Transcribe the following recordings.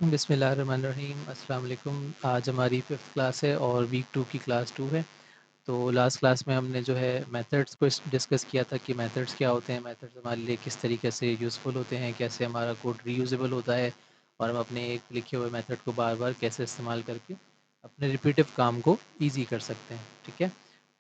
बिस्मिल्लाहिर्रहमानिर्रहीम, अस्सलाम वालेकुम। आज हमारी फिफ्थ क्लास है और वीक 2 की क्लास 2 है। तो लास्ट क्लास में हमने जो है मेथड्स को डिस्कस किया था कि मेथड्स क्या होते हैं, मेथड्स हमारे लिए किस तरीके से यूज़फुल होते हैं, कैसे हमारा कोड रीयूजेबल होता है और हम अपने एक लिखे हुए मेथड को बार बार कैसे इस्तेमाल करके अपने रिपीटिव काम को ईजी कर सकते हैं। ठीक है,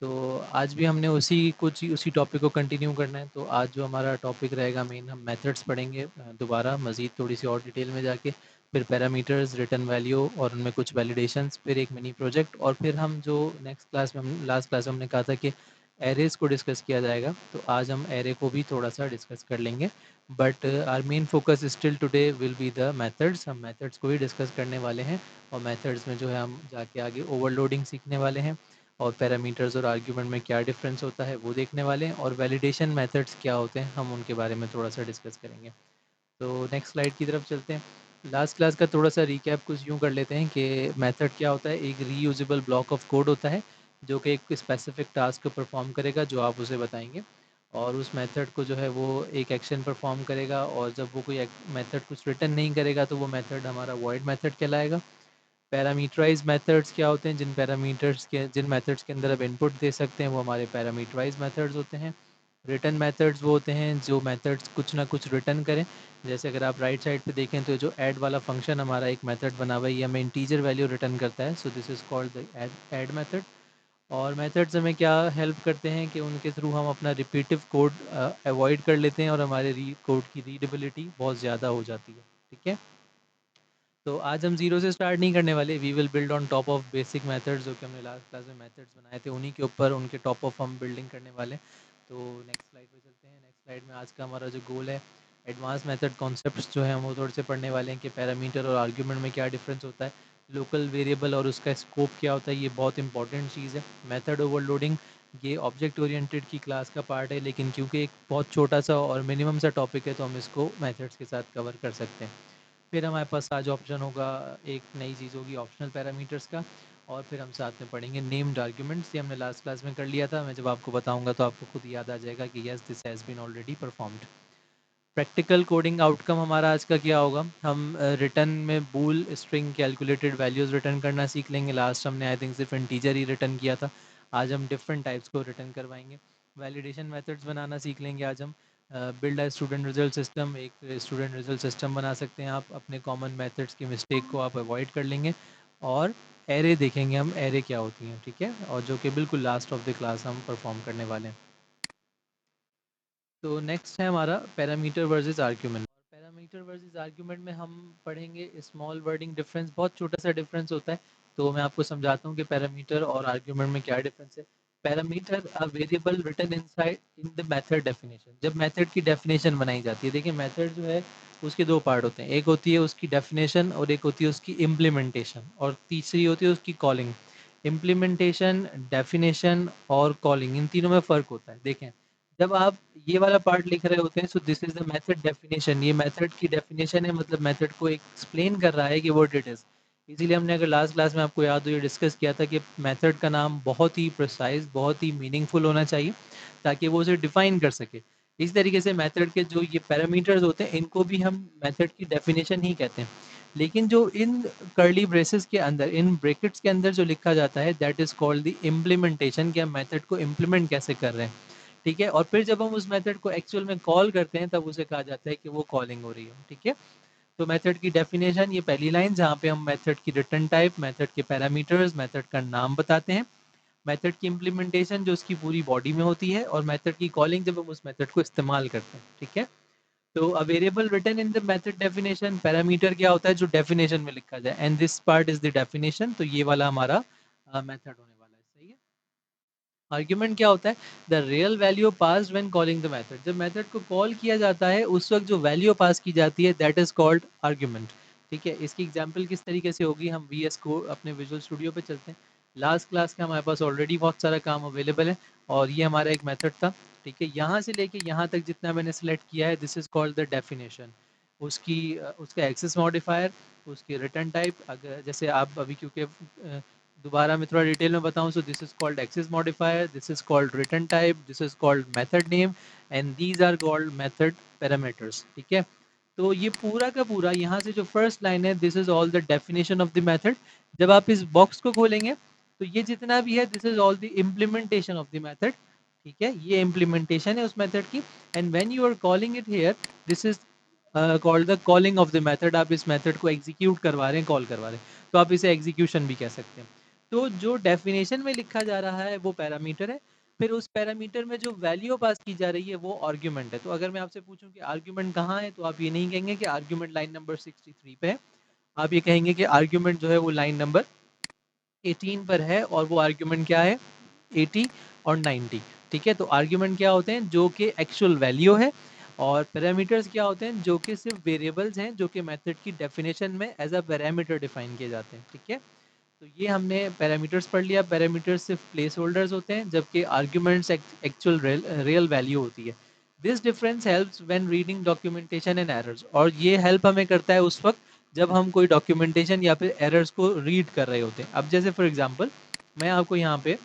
तो आज भी हमने उसी टॉपिक को कंटिन्यू करना है। तो आज जो हमारा टॉपिक रहेगा मेन, हम मेथड्स पढ़ेंगे दोबारा मज़ीद थोड़ी सी और डिटेल में जाके, फिर पैरामीटर्स, रिटर्न वैल्यू और उनमें कुछ वैलिडेशंस, फिर एक मिनी प्रोजेक्ट, और फिर हम जो नेक्स्ट क्लास में हम लास्ट क्लास में हमने कहा था कि एरेज को डिस्कस किया जाएगा, तो आज हम एरे को भी थोड़ा सा डिस्कस कर लेंगे। But our main focus still today will be the methods. हम मेथड्स को ही डिस्कस करने वाले हैं और मेथड्स में जो है हम जाके आगे ओवरलोडिंग सीखने वाले हैं और पैरामीटर्स और आर्ग्यूमेंट में क्या डिफरेंस होता है वो देखने वाले हैं, और वैलिडेशन मेथड्स क्या होते हैं हम उनके बारे में थोड़ा सा डिस्कस करेंगे। तो नेक्स्ट स्लाइड की तरफ चलते हैं। लास्ट क्लास का थोड़ा सा रिकैप कुछ यूँ कर लेते हैं कि मेथड क्या होता है। एक रीयूजेबल ब्लॉक ऑफ कोड होता है जो कि एक स्पेसिफिक टास्क को परफॉर्म करेगा जो आप उसे बताएंगे, और उस मेथड को जो है वो एक एक्शन परफॉर्म करेगा, और जब वो कोई मेथड कुछ रिटर्न नहीं करेगा तो वो मेथड हमारा वॉइड मेथड कहलाएगा। पैरामीटराइज मेथड्स क्या होते हैं, जिन मेथड्स के अंदर आप इनपुट दे सकते हैं वो हमारे पैरामीटराइज मेथड्स होते हैं। रिटर्न मेथड्स वो होते हैं जो मेथड्स कुछ ना कुछ रिटर्न करें। जैसे अगर आप राइट साइड पे देखें तो जो ऐड वाला फंक्शन हमारा एक मेथड बना हुआ है, ये हमें इंटीजर वैल्यू रिटर्न करता है, so this is called the add method. और मेथड्स हमें क्या हेल्प करते हैं कि उनके थ्रू हम अपना रिपीटिव कोड अवॉइड कर लेते हैं और हमारे कोड की रीडेबिलिटी बहुत ज़्यादा हो जाती है। ठीक है, तो आज हम जीरो से स्टार्ट नहीं करने वाले। We will build on top of basic methods जो कि हमने लास्ट क्लास में मेथड्स बनाए थे, उन्हीं के ऊपर उनके टॉप ऑफ हम बिल्डिंग करने वाले हैं। तो नेक्स्ट स्लाइड पे चलते हैं। नेक्स्ट स्लाइड में आज का हमारा जो गोल है, एडवांस मेथड कॉन्सेप्ट्स जो हैं वो थोड़े से पढ़ने वाले हैं कि पैरामीटर और आर्ग्यूमेंट में क्या डिफरेंस होता है, लोकल वेरिएबल और उसका स्कोप क्या होता है, ये बहुत इंपॉर्टेंट चीज़ है। मेथड ओवरलोडिंग ये ऑब्जेक्ट ओरिएंटेड की क्लास का पार्ट है, लेकिन क्योंकि एक बहुत छोटा सा और मिनिमम सा टॉपिक है तो हम इसको मेथड्स के साथ कवर कर सकते हैं। फिर हमारे पास आज ऑप्शन होगा, एक नई चीज़ होगी ऑप्शनल पैरामीटर्स का, और फिर हम साथ में पढ़ेंगे नेम्ड आर्ग्यूमेंट्स। ये हमने लास्ट क्लास में कर लिया था, मैं जब आपको बताऊंगा तो आपको खुद याद आ जाएगा कि yes this has been already performed. Practical coding outcome हमारा आज का क्या होगा, हम रिटर्न में bool string calculated values return करना सीख लेंगे। लास्ट हमने आई थिंक सिर्फ इंटीजर ही रिटर्न किया था, आज हम डिफरेंट टाइप्स को रिटर्न करवाएंगे। वैलिडेशन मेथड्स बनाना सीख लेंगे आज हम। Build a student result system, एक स्टूडेंट रिजल्ट सिस्टम बना सकते हैं आप, अपने कॉमन मेथड्स की मिस्टेक को आप अवॉइड कर लेंगे। और एरे देखेंगे हम, एरे क्या होती हैं। ठीक है, और जो कि बिल्कुल लास्ट ऑफ द क्लास हम परफॉर्म करने वाले हैं। तो नेक्स्ट है हमारा parameter versus argument. Parameter versus argument में हम पढ़ेंगे स्मॉल वर्डिंग डिफरेंस, बहुत छोटा सा डिफरेंस होता है। तो मैं आपको समझाता हूँ कि पैरामीटर और आर्ग्यूमेंट में क्या डिफरेंस है। Parameter a variable written inside in the method definition. जब मेथड की डेफिनेशन बनाई जाती है, देखिए मेथड जो है उसके दो पार्ट होते हैं, एक होती है उसकी डेफिनेशन और एक होती है उसकी इम्प्लीमेंटेशन, और तीसरी होती है उसकी कॉलिंग। इम्प्लीमेंटेशन, डेफिनेशन और कॉलिंग, इन तीनों में फ़र्क होता है। देखें, जब आप ये वाला पार्ट लिख रहे होते हैं, सो this is the method definition, ये मेथड की डेफिनेशन है, मतलब मेथड को एक्सप्लेन कर रहा है कि व्हाट इट इज़। इसीलिए हमने अगर लास्ट क्लास में आपको याद हो ये डिस्कस किया था कि मेथड का नाम बहुत ही प्रिसाइज, बहुत ही मीनिंगफुल होना चाहिए ताकि वो उसे डिफाइन कर सके। इस तरीके से मेथड के जो ये पैरामीटर्स होते हैं इनको भी हम मेथड की डेफिनेशन ही कहते हैं। लेकिन जो इन कर्ली ब्रेसेस के अंदर, इन ब्रैकेट्स के अंदर जो लिखा जाता है, that is called the implementation, कि हम मेथड को इम्प्लीमेंट कैसे कर रहे हैं। ठीक है, और फिर जब हम उस मेथड को एक्चुअल में कॉल करते हैं तब उसे कहा जाता है कि वो कॉलिंग हो रही है। ठीक है, तो मेथड की डेफिनेशन ये पहली लाइन जहाँ पे हम मेथड की रिटर्न टाइप, मेथड के पैरामीटर्स, मेथड का नाम बताते हैं। मेथड की इम्प्लीमेंटेशन जो उसकी पूरी बॉडी में होती है, और मेथड की कॉलिंग जब हम उस मेथड को इस्तेमाल करते हैं। ठीक है, तो a variable written in the method definition, parameter क्या होता है जो डेफिनेशन में लिखा जाए, and this part is the definition, तो ये वाला हमारा मेथड होने वाला है। सही है। आर्ग्यूमेंट क्या होता है, the real value pass when calling the method, जब मेथड को कॉल किया जाता है उस वक्त जो वैल्यू पास की जाती है दैट इज कॉल्ड आर्ग्यूमेंट। ठीक है, इसकी एग्जांपल किस तरीके से होगी, हम वी एस को अपने विजुअल स्टूडियो पे चलते हैं। लास्ट क्लास का हमारे पास ऑलरेडी बहुत सारा काम अवेलेबल है, और ये हमारा एक मेथड था। ठीक है, यहाँ से लेके यहाँ तक जितना मैंने सेलेक्ट किया है this is called the definition. उसका एक्सेस मॉडिफायर, उसकी रिटर्न टाइप, अगर जैसे आप अभी क्योंकि दोबारा मैं थोड़ा डिटेल में बताऊं, so this is called access modifier, this is called return type, this is called method name, and these are called method parameters. ठीक है, तो ये पूरा का पूरा यहाँ से जो फर्स्ट लाइन है, this is all the definition of the method. जब आप इस बॉक्स को खोलेंगे तो ये जितना भी है, this is all the implementation of the method. ठीक है, ये इम्प्लीमेंटेशन है उस मेथड की। And when you are calling it here, this is called the calling of the method. आप इस मेथड को एग्जीक्यूट करवा रहे हैं, कॉल करवा रहे हैं, तो आप इसे एग्जीक्यूशन भी कह सकते हैं। तो जो डेफिनेशन में लिखा जा रहा है वो पैरामीटर है, फिर उस पैरामीटर में जो वैल्यू पास की जा रही है वो आर्ग्यूमेंट है। तो अगर मैं आपसे पूछूं कि आर्ग्यूमेंट कहाँ है, तो आप ये नहीं कहेंगे कि आर्ग्यूमेंट लाइन नंबर 63 पे है, आप ये कहेंगे कि आर्ग्यूमेंट जो है वो लाइन नंबर 18 पर है, और वो आर्ग्यूमेंट क्या है, 80 और 90। ठीक है, तो आर्ग्यूमेंट क्या होते हैं, जो कि एक्चुअल वैल्यू है, और पैरामीटर्स क्या होते हैं, जो कि सिर्फ वेरिएबल्स हैं, जो कि मेथड की डेफिनेशन में एज अ पैरामीटर डिफाइन किए जाते हैं। ठीक है, तो ये हमने पैरामीटर्स पढ़ लिया। पैरामीटर्स सिर्फ प्लेस होल्डर्स होते हैं, जबकि आर्ग्यूमेंट्स एक्चुअल रियल वैल्यू होती है। This difference helps when reading documentation and errors, और ये हेल्प हमें करता है उस वक्त जब हम कोई डॉक्यूमेंटेशन या फिर एरर्स को रीड कर रहे होते हैं। अब जैसे फॉर एग्जांपल मैं आपको यहाँ पे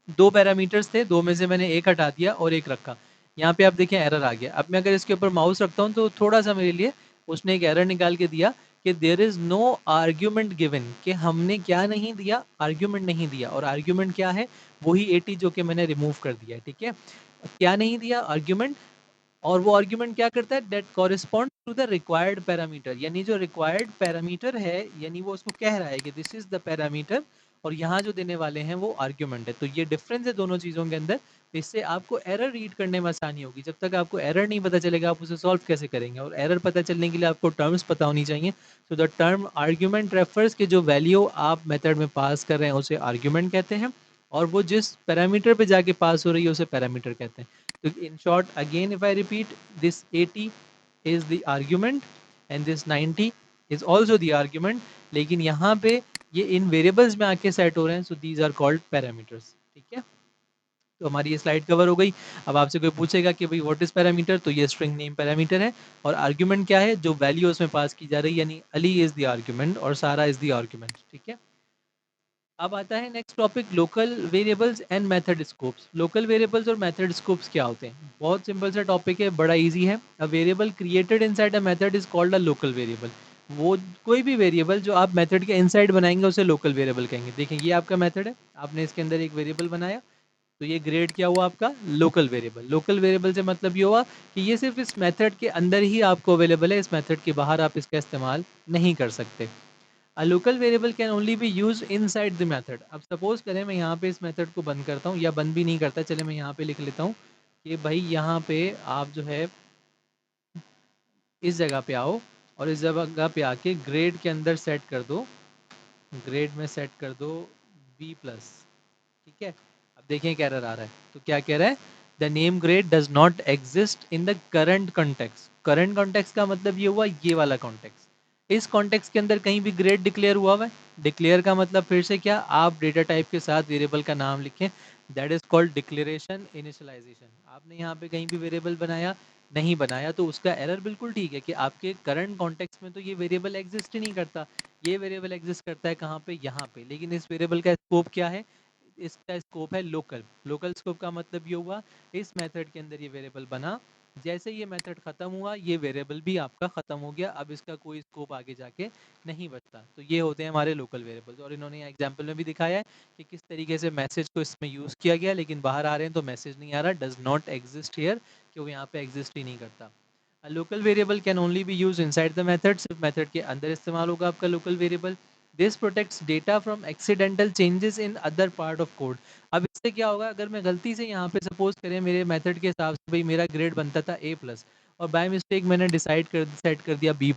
दो पैरामीटर्स थे, दो में से मैंने एक हटा दिया और एक रखा। यहाँ पे आप देखें एरर आ गया। अब मैं अगर इसके ऊपर माउस रखता हूँ तो थोड़ा सा मेरे लिए उसने एक एरर निकाल के दिया कि there is no argument given, कि हमने क्या नहीं दिया, आर्ग्यूमेंट नहीं दिया। और आर्ग्यूमेंट क्या है, वही 80 जो कि मैंने रिमूव कर दिया है। ठीक है, क्या नहीं दिया, आर्ग्यूमेंट। और वो आर्ग्यूमेंट क्या करता है, that correspond to the required parameter, यानी जो रिक्वायर्ड पैरामीटर है, यानी वो उसको कह रहा है कि दिस इज द पैरामीटर, और यहाँ जो देने वाले हैं वो आर्ग्यूमेंट है। तो ये डिफरेंस है दोनों चीज़ों के अंदर। इससे आपको एरर रीड करने में आसानी होगी। जब तक आपको एरर नहीं पता चलेगा आप उसे सॉल्व कैसे करेंगे, और एरर पता चलने के लिए आपको टर्म्स पता होनी चाहिए। तो द टर्म आर्ग्यूमेंट रेफर्स के जो वैल्यू आप मेथड में पास कर रहे हैं उसे आर्ग्यूमेंट कहते हैं, और वो जिस पैरामीटर पे जाके पास हो रही है उसे पैरामीटर कहते हैं। तो in short, again if I repeat, this 80 is the argument and this 90 is also the argument, लेकिन यहाँ पे ये इन वेरिएबल्स में आके सेट हो रहे हैं, so these are called parameters। ठीक है, तो हमारी ये स्लाइड कवर हो गई। अब आपसे कोई पूछेगा कि भाई व्हाट इज पैरामीटर, तो ये स्ट्रिंग नेम पैरामीटर है, और आर्ग्यूमेंट क्या है, जो वैल्यू उसमें पास की जा रही है, यानी अली इज द आर्ग्यूमेंट और सारा इज द आर्ग्यूमेंट। ठीक है, अब आता है next topic, local variables and method scopes. Local variables और मेथड स्कोप्स क्या होते हैं, बहुत सिंपल सा टॉपिक है, बड़ा इजी है। A variable created inside a method is called a local variable. वो कोई भी वेरिएबल जो आप मेथड के इनसाइड बनाएंगे उसे लोकल वेरिएबल कहेंगे। देखें ये आपका मेथड है, आपने इसके अंदर एक वेरिएबल बनाया, तो ये ग्रेड क्या हुआ आपका, लोकल वेरिएबल। लोकल वेरिएबल से मतलब ये हुआ कि ये सिर्फ इस मेथड के अंदर ही आपको अवेलेबल है, इस मेथड के बाहर आप इसका इस्तेमाल नहीं कर सकते। A local variable can only be used inside the method। अब सपोज करें मैं यहाँ पे इस मेथड को बंद करता हूँ, या बंद भी नहीं करता, चले मैं यहाँ पे लिख लेता हूँ कि भाई यहाँ पे आप जो है इस जगह पे आओ, और इस जगह पे आके ग्रेड के अंदर सेट कर दो, ग्रेड में सेट कर दो B+। ठीक है, अब देखिए एक एरर आ रहा है, तो क्या कह रहा है, the name grade does not exist in the current context. Current context का मतलब ये हुआ ये वाला कॉन्टेक्स्ट, इस कॉन्टेक्स्ट के अंदर कहीं भी ग्रेड डिक्लेयर हुआ है। डिक्लेयर का मतलब फिर से क्या, आप डेटा टाइप के साथ वेरिएबल का नाम लिखें, that is called declaration initialization. आपने यहाँ पे कहीं भी वेरिएबल बनाया, नहीं बनाया, तो उसका एरर बिल्कुल ठीक है कि आपके करंट कॉन्टेक्स्ट में तो ये वेरिएबल एग्जिस्ट ही नहीं करता। ये वेरिएबल एग्जिस्ट करता है कहाँ पे, यहाँ पे। लेकिन इस वेरिएबल का स्कोप क्या है, इसका स्कोप है लोकल। लोकल स्कोप का मतलब ये हुआ, इस मेथड के अंदर ये वेरिएबल बना, जैसे ये मेथड खत्म हुआ ये वेरिएबल भी आपका खत्म हो गया, अब इसका कोई स्कोप आगे जाके नहीं बचता। तो ये होते हैं हमारे लोकल वेरिएबल्स। और इन्होंने एग्जांपल में भी दिखाया है कि किस तरीके से मैसेज को इसमें यूज़ किया गया, लेकिन बाहर आ रहे हैं तो मैसेज नहीं आ रहा, डज नॉट एग्जिस्ट हियर, कि वो यहाँ पे एग्जिस्ट ही नहीं करता। Local variable can only B use inside the method, सिर्फ मेथड के अंदर इस्तेमाल होगा आपका local variable. This protects data from accidental changes in other part of code. अब इससे क्या होगा, अगर मैं गलती से यहाँ पे सपोज करें मेरे मेथड के हिसाब से भाई मेरा ग्रेड बनता था A+, और बाय मिस्टेक मैंने सेट कर दिया B+,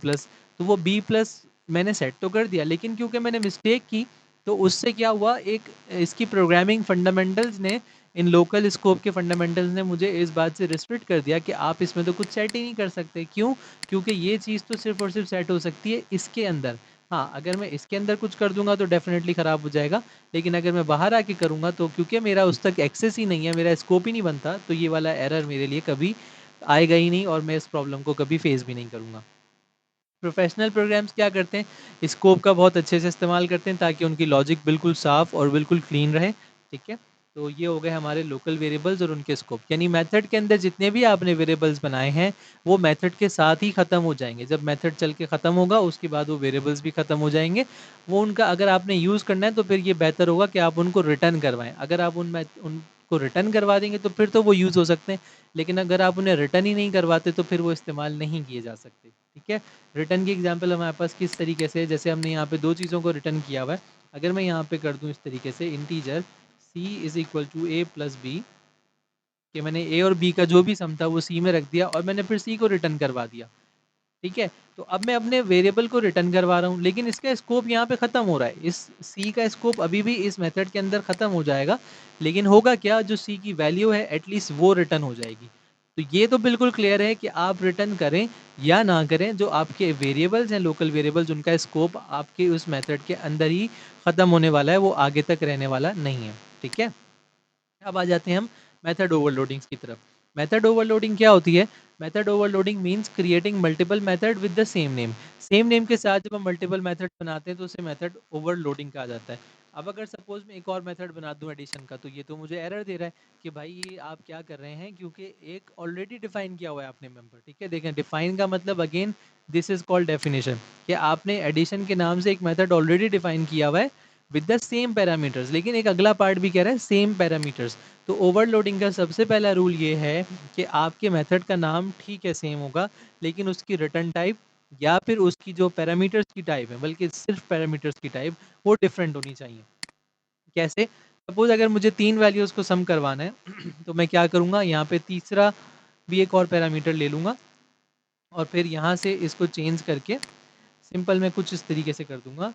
तो वो B+ मैंने सेट तो कर दिया, लेकिन क्योंकि मैंने मिस्टेक की, तो उससे क्या हुआ, एक इसकी प्रोग्रामिंग फंडामेंटल्स ने, इन लोकल स्कोप के फंडामेंटल्स ने मुझे इस बात से रिस्ट्रिक्ट कर दिया कि आप इसमें तो कुछ सेट ही नहीं कर सकते। क्यों, क्योंकि ये चीज़ तो सिर्फ और सिर्फ सेट हो सकती है इसके अंदर। हाँ, अगर मैं इसके अंदर कुछ कर दूंगा तो डेफिनेटली ख़राब हो जाएगा, लेकिन अगर मैं बाहर आके करूँगा तो क्योंकि मेरा उस तक एक्सेस ही नहीं है, मेरा स्कोप ही नहीं बनता, तो ये वाला एरर मेरे लिए कभी आएगा ही नहीं, और मैं इस प्रॉब्लम को कभी फेस भी नहीं करूँगा। प्रोफेशनल प्रोग्राम्स क्या करते हैं, स्कोप का बहुत अच्छे से इस्तेमाल करते हैं ताकि उनकी लॉजिक बिल्कुल साफ़ और बिल्कुल क्लीन रहे। ठीक है, तो ये हो गए हमारे लोकल वेरिएबल्स और उनके स्कोप, यानी मेथड के अंदर जितने भी आपने वेरिएबल्स बनाए हैं वो मेथड के साथ ही ख़त्म हो जाएंगे। जब मेथड चल के ख़त्म होगा उसके बाद वो वेरिएबल्स भी ख़त्म हो जाएंगे। वो उनका अगर आपने यूज़ करना है तो फिर ये बेहतर होगा कि आप उनको रिटर्न करवाएं। अगर आप उनको रिटर्न करवा देंगे तो फिर तो वो यूज़ हो सकते हैं, लेकिन अगर आप उन्हें रिटर्न ही नहीं करवाते तो फिर वो इस्तेमाल नहीं किए जा सकते। ठीक है, रिटर्न की एग्जाम्पल हमारे पास किस तरीके से है, जैसे हमने यहाँ पे दो चीज़ों को रिटर्न किया हुआ है। अगर मैं यहाँ पे कर दूँ इस तरीके से integer c is equal to a plus B, कि मैंने a और b का जो भी सम था वो c में रख दिया और मैंने फिर c को रिटर्न करवा दिया। ठीक है, तो अब मैं अपने वेरिएबल को रिटर्न करवा रहा हूँ, लेकिन इसका स्कोप यहाँ पे खत्म हो रहा है। इस c का स्कोप अभी भी इस मेथड के अंदर खत्म हो जाएगा, लेकिन होगा क्या, जो c की वैल्यू है एटलीस्ट वो रिटर्न हो जाएगी। तो ये तो बिल्कुल क्लियर है कि आप रिटर्न करें या ना करें, जो आपके वेरिएबल्स हैं लोकल वेरिएबल्स, उनका स्कोप आपके उस मेथड के अंदर ही खत्म होने वाला है, वो आगे तक रहने वाला नहीं है। ठीक है, अब आ जाते हैं हम मेथड ओवरलोडिंग्स की तरफ। मेथड ओवरलोडिंग क्या होती है? Method overloading means creating multiple method with the same name. Same name के साथ जब हम मल्टीपल मेथड बनाते हैं तो उसे मेथड ओवरलोडिंग कहा जाता है। अब अगर सपोज मैं एक और मेथड बना दूं एडिशन का, तो ये तो मुझे एरर दे रहा है कि भाई ये आप क्या कर रहे हैं, क्योंकि एक ऑलरेडी डिफाइन किया हुआ है आपने मेंबर। ठीक है, देखें डिफाइन का मतलब again this is called definition, कि आपने एडिशन के नाम से एक मेथड ऑलरेडी डिफाइन किया हुआ है विद द सेम पैरामीटर्स, लेकिन एक अगला पार्ट भी कह रहा है सेम पैरामीटर्स। तो ओवरलोडिंग का सबसे पहला रूल ये है कि आपके मेथड का नाम ठीक है सेम होगा, लेकिन उसकी रिटर्न टाइप या फिर उसकी जो पैरामीटर्स की टाइप है, बल्कि सिर्फ पैरामीटर्स की टाइप, वो डिफरेंट होनी चाहिए। कैसे? सपोज अगर मुझे 3 वैल्यूज को सम करवाना है तो मैं क्या करूँगा, यहाँ पे तीसरा भी एक और पैरामीटर ले लूँगा और फिर यहाँ से इसको चेंज करके सिंपल मैं कुछ इस तरीके से कर दूंगा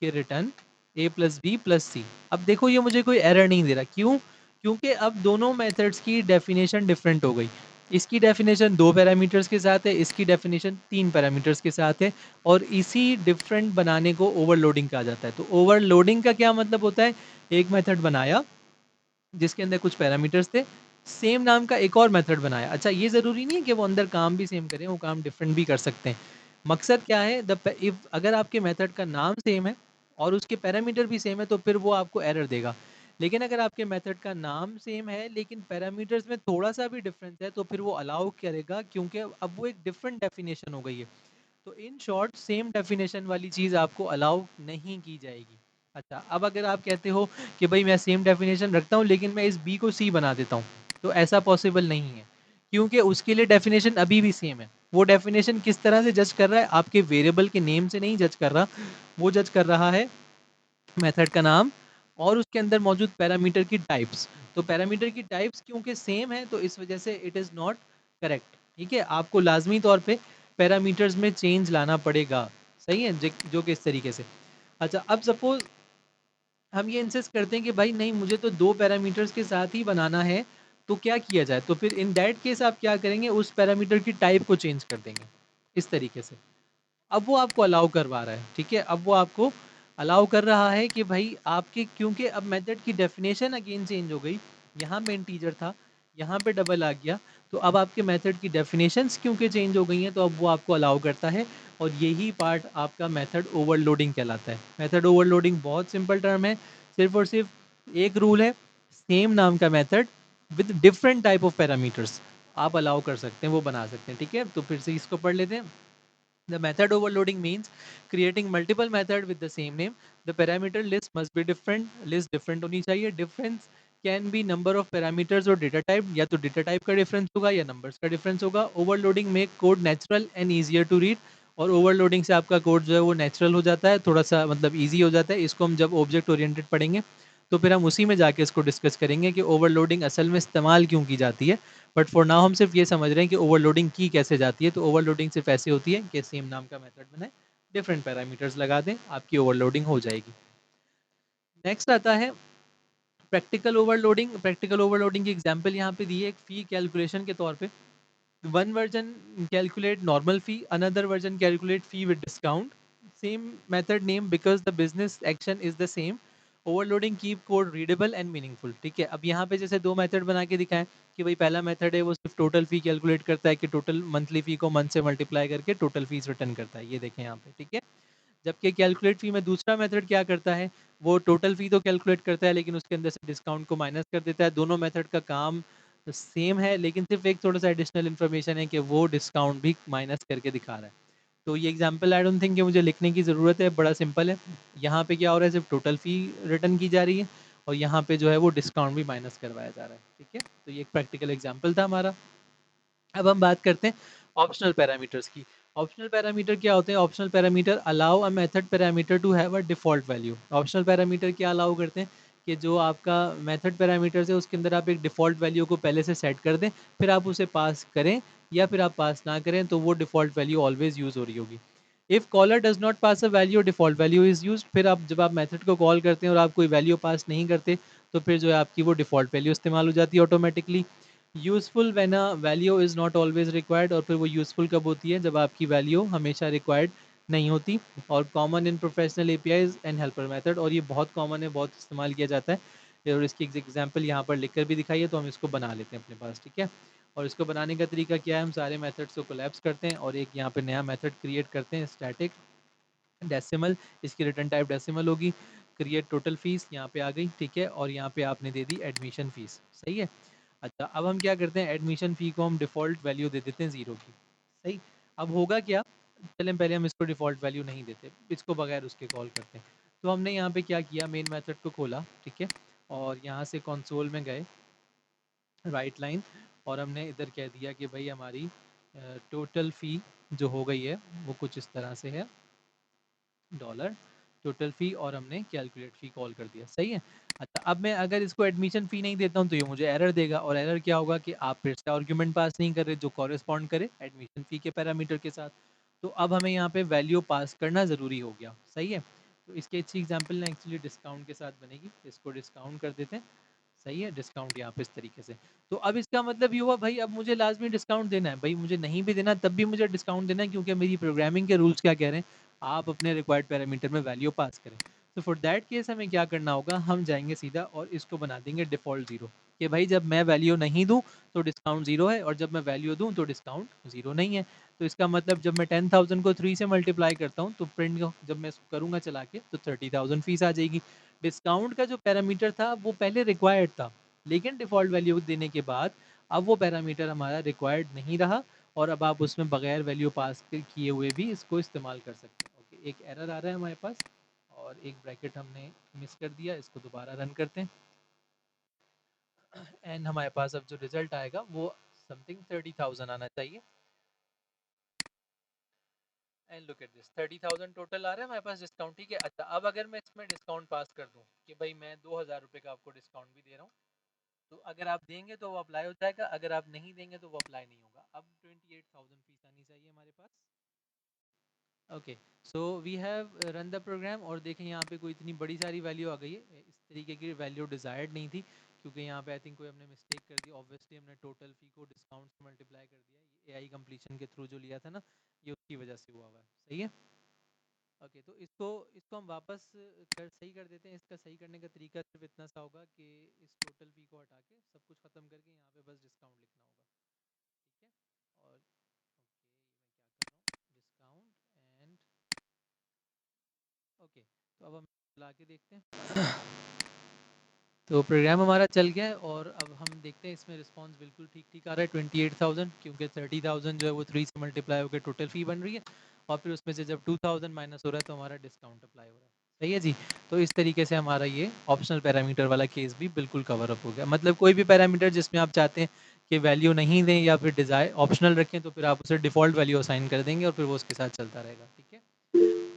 कि return a plus B plus C. अब देखो ये मुझे कोई एरर नहीं दे रहा, क्यों? क्योंकि अब दोनों मेथड्स की डेफिनेशन डिफरेंट हो गई। इसकी डेफिनेशन 2 पैरामीटर्स के साथ है, इसकी डेफिनेशन 3 पैरामीटर्स के साथ है, और इसी डिफरेंट बनाने को ओवरलोडिंग कहा जाता है। तो ओवरलोडिंग का क्या मतलब होता है? एक मेथड बनाया जिसके अंदर कुछ पैरामीटर्स थे, सेम नाम का एक और मेथड बनाया। अच्छा, ये ज़रूरी नहीं है कि वो अंदर काम भी सेम करें, वो काम डिफरेंट भी कर सकते हैं। मकसद क्या है, इफ अगर आपके मेथड का नाम सेम है और उसके पैरामीटर भी सेम है तो फिर वो आपको एरर देगा। लेकिन अगर आपके मेथड का नाम सेम है लेकिन पैरामीटर्स में थोड़ा सा भी डिफरेंस है तो फिर वो अलाउ करेगा, क्योंकि अब वो एक डिफरेंट डेफिनेशन हो गई है। तो इन शॉर्ट सेम डेफिनेशन वाली चीज़ आपको अलाउ नहीं की जाएगी। अच्छा, अब अगर आप कहते हो कि भाई मैं सेम डेफिनेशन रखता हूँ लेकिन मैं इस बी को सी बना देता हूँ, तो ऐसा पॉसिबल नहीं है, क्योंकि उसके लिए डेफिनेशन अभी भी सेम है। वो डेफिनेशन किस तरह से जज कर रहा है? आपके वेरिएबल के नेम से नहीं जज कर रहा, वो जज कर रहा है मेथड का नाम और उसके अंदर मौजूद पैरामीटर की टाइप्स। तो पैरामीटर की टाइप्स क्योंकि सेम है तो इस वजह से इट इज़ नॉट करेक्ट। ठीक है, आपको लाजमी तौर पे पैरामीटर्स में चेंज लाना पड़ेगा। सही है, जो कि इस तरीके से। अच्छा, अब सपोज हम ये इंसिस्ट करते हैं कि भाई नहीं, मुझे तो 2 पैरामीटर्स के साथ ही बनाना है, तो क्या किया जाए? तो फिर इन दैट केस आप क्या करेंगे, उस पैरामीटर की टाइप को चेंज कर देंगे इस तरीके से। अब वो आपको अलाउ करवा रहा है। ठीक है, अब वो आपको अलाउ कर रहा है कि भाई आपके, क्योंकि अब मेथड की डेफिनेशन अगेन चेंज हो गई। यहाँ पे इंटीजर था, यहाँ पे डबल आ गया, तो अब आपके मेथड की डेफिनेशंस क्योंकि चेंज हो गई हैं तो अब वो आपको अलाउ करता है, और यही पार्ट आपका मेथड ओवरलोडिंग कहलाता है। मेथड ओवरलोडिंग बहुत सिंपल टर्म है, सिर्फ और सिर्फ एक रूल है, सेम नाम का method with different type of parameters आप अलाउ कर सकते हैं, वो बना सकते हैं। ठीक है, तो फिर से इसको पढ़ लेते हैं। The method overloading means creating multiple method with the same name. The parameter list must be different. List different होनी चाहिए. Difference can be number of parameters और data type. या तो data type का difference होगा या numbers का difference होगा. Overloading make code natural and easier to read. और overloading से आपका कोड जो है वो नेचुरल हो जाता है, थोड़ा सा मतलब इजी हो जाता है। इसको हम जब ऑब्जेक्ट ओरिएंटेड पढ़ेंगे तो फिर हम उसी में जाके इसको डिस्कस करेंगे कि ओवरलोडिंग असल में इस्तेमाल क्यों की जाती है। बट फॉर नाउ हम सिर्फ ये समझ रहे हैं कि ओवरलोडिंग की कैसे जाती है। तो ओवरलोडिंग सिर्फ ऐसी होती है कि सेम नाम का मेथड बनाए, डिफरेंट पैरामीटर्स लगा दें, आपकी ओवरलोडिंग हो जाएगी। नेक्स्ट आता है प्रैक्टिकल ओवरलोडिंग। प्रैक्टिकल ओवरलोडिंग की एग्जांपल यहाँ पे दी है एक फी कैलकुलेशन के तौर पे। One version calculate normal fee, another version calculate fee with discount, same method name because the business action is the same, overloading keep code readable and meaningful. ठीक है, अब यहाँ पे जैसे दो मेथड बना के दिखाएं कि भाई पहला मेथड है वो सिर्फ टोटल फी कैलकुलेट करता है कि टोटल मंथली फी को मंथ से मल्टीप्लाई करके टोटल फीस रिटर्न करता है, ये देखें यहाँ पे। ठीक है, जबकि कैलकुलेट फ़ी में दूसरा मेथड क्या करता है, वो टोटल फ़ी तो कैलकुलेट करता है लेकिन उसके अंदर से डिस्काउंट को माइनस कर देता है। दोनों मेथड का काम सेम है, लेकिन सिर्फ एक थोड़ा सा एडिशनल इन्फॉर्मेशन है कि वो डिस्काउंट भी माइनस करके दिखा रहा है। तो ये एग्जांपल आई डोंट थिंक कि मुझे लिखने की ज़रूरत है, बड़ा सिंपल है। यहाँ पे क्या हो रहा है, सिर्फ टोटल फ़ी रिटर्न की जा रही है और यहाँ पे जो है वो डिस्काउंट भी माइनस करवाया जा रहा है। ठीक है, तो ये एक प्रैक्टिकल एग्जाम्पल था हमारा। अब हम बात करते हैं ऑप्शनल पैरामीटर्स की। ऑप्शनल पैरामीटर क्या होते हैं? Optional parameter allow a method parameter to have a default value. Optional parameter क्या अलाउ करते हैं कि जो आपका मेथड पैरामीटर्स है उसके अंदर आप एक डिफ़ॉल्ट वैल्यू को पहले से सेट कर दें, फिर आप उसे पास करें या फिर आप पास ना करें तो वो डिफ़ॉल्ट वैल्यू ऑलवेज़ यूज़ हो रही होगी। If caller does not pass a value, default value is used. फिर आप जब आप मेथड को कॉल करते हैं और आप कोई वैल्यू पास नहीं करते, तो फिर जो है आपकी वो डिफ़ॉल्ट वैल्यू इस्तेमाल हो जाती है automatically. Useful when a value is not always required. और फिर वो यूज़फुल कब होती है? जब आपकी वैल्यू हमेशा रिक्वायर्ड नहीं होती। और common in professional APIs and helper method, और ये बहुत कॉमन है, बहुत इस्तेमाल किया जाता है। और इसकी एग्जांपल यहाँ पर लिखकर भी दिखाई है, तो हम इसको बना लेते हैं अपने पास। ठीक है, और इसको बनाने का तरीका क्या है? हम सारे मेथड्स को कोलैप्स करते हैं और एक यहाँ पे नया मेथड क्रिएट करते हैं, स्टैटिक डेसिमल। इसकी रिटर्न टाइप डेसिमल होगी। क्रिएट टोटल फीस यहाँ पे आ गई। ठीक है, और यहाँ पे आपने दे दी एडमिशन फीस। सही है। अच्छा, अब हम क्या करते हैं, एडमिशन फ़ी को हम डिफ़ॉल्ट वैल्यू दे देते हैं 0 की। सही। अब होगा क्या, चलें पहले हम इसको डिफ़ॉल्ट वैल्यू नहीं देते, इसको बगैर उसके कॉल करते हैं। तो हमने यहाँ पे क्या किया, मेन मेथड को खोला। ठीक है, और यहाँ से कंसोल में गए, राइट लाइन, और हमने इधर कह दिया कि भाई हमारी टोटल फ़ी जो हो गई है वो कुछ इस तरह से है, डॉलर टोटल फ़ी, और हमने कैलकुलेट फ़ी कॉल कर दिया। सही है। अच्छा, अब मैं अगर इसको एडमिशन फ़ी नहीं देता हूँ तो ये मुझे एरर देगा, और एरर क्या होगा कि आप फिर से आर्गुमेंट पास नहीं कर रहे जो कॉरेस्पॉन्ड करे एडमिशन फ़ी के पैरामीटर के साथ। तो अब हमें यहाँ पे वैल्यू पास करना ज़रूरी हो गया। सही है। तो इसकी अच्छी एग्जाम्पल ना एक्चुअली डिस्काउंट के साथ बनेगी। इसको डिस्काउंट कर देते हैं। सही है, डिस्काउंट यहाँ पे इस तरीके से। तो अब इसका मतलब ये हुआ भाई, अब मुझे लाजमी डिस्काउंट देना है। भाई मुझे नहीं भी देना तब भी मुझे डिस्काउंट देना है, क्योंकि मेरी प्रोग्रामिंग के रूल्स क्या कह रहे हैं, आप अपने रिक्वायर्ड पैरामीटर में वैल्यू पास करें। तो फॉर दैट केस हमें क्या करना होगा, हम जाएंगे सीधा और इसको बना देंगे डिफ़ॉल्ट ज़ीरो, कि भाई जब मैं वैल्यू नहीं दूँ तो डिस्काउंट ज़ीरो है, और जब मैं वैल्यू दूँ तो डिस्काउंट ज़ीरो नहीं है। तो इसका मतलब जब मैं 10,000 को 3 से मल्टीप्लाई करता हूँ तो प्रिंट जब मैं इसको करूँगा चला के तो 30,000 फीस आ जाएगी। डिस्काउंट का जो पैरामीटर था वो पहले रिक्वायर्ड था, लेकिन डिफ़ॉल्ट वैल्यू देने के बाद अब वो पैरामीटर हमारा रिक्वायर्ड नहीं रहा, और अब आप उसमें बगैर वैल्यू पास किए हुए भी इसको इस्तेमाल कर सकते हैं। ओके, एक एरर आ रहा है हमारे पास, और एक ब्रैकेट हमने मिस कर दिया, इसको दोबारा रन करते हैं। एंड हमारे पास अब जो रिजल्ट आएगा वो समथिंग 30,000 आना चाहिए। And look at this, 30,000 total आ रहा है हमारे पास डिस्काउंट। ठीक है। अच्छा, अब अगर मैं इसमें डिस्काउंट पास कर दूं कि भाई मैं 2,000 रुपये का आपको डिस्काउंट भी दे रहा हूँ, तो अगर आप देंगे तो वो अप्लाई हो जाएगा, अगर आप नहीं देंगे तो वो अप्लाई नहीं होगा। अब 28,000 फीस आनी चाहिए हमारे पास। Okay, so we have run the program, और देखें यहाँ पे कोई इतनी बड़ी सारी वैल्यू आ गई है। इस तरीके की वैल्यू डिज़ायर्ड नहीं थी, क्योंकि यहाँ पे आई थिंक कोई हमने मिस्टेक कर दी। ऑब्वियसली हमने टोटल फ़ी को डिस्काउंट से मल्टीप्लाई कर दिया, ये एआई कंप्लीशन के थ्रू जो लिया था ना, ये उसकी वजह से हुआ हुआ है। सही है। ओके, तो इसको इसको हम वापस सही कर देते हैं। इसका सही करने का तरीका सिर्फ इतना सा होगा कि इस टोटल फ़ी को हटा के सब कुछ ख़त्म करके यहाँ पे बस डिस्काउंट लिखना होगा। ठीक है, और ओके, मैं क्या कर रहा हूँ, डिस्काउंट एंड ओके। तो अब हम चला के देखते हैं। तो प्रोग्राम हमारा चल गया है, और अब हम देखते हैं इसमें रिस्पांस बिल्कुल ठीक ठीक आ रहा है 28,000, क्योंकि 30,000 जो है वो 3 से मल्टीप्लाई होकर टोटल फ़ी बन रही है, और फिर उसमें से जब 2,000 माइनस हो रहा है तो हमारा डिस्काउंट अप्लाई हो रहा है। सही है जी। तो इस तरीके से हमारा ये ऑप्शनल पैरामीटर वाला केस भी बिल्कुल कवर अप हो गया। मतलब कोई भी पैरामीटर जिसमें आप चाहते हैं कि वैल्यू नहीं दें या फिर डिज़ायर ऑप्शनल रखें, तो फिर आप उसे डिफ़ॉल्ट वैल्यू असाइन कर देंगे और फिर वो उसके साथ चलता रहेगा। ठीक है।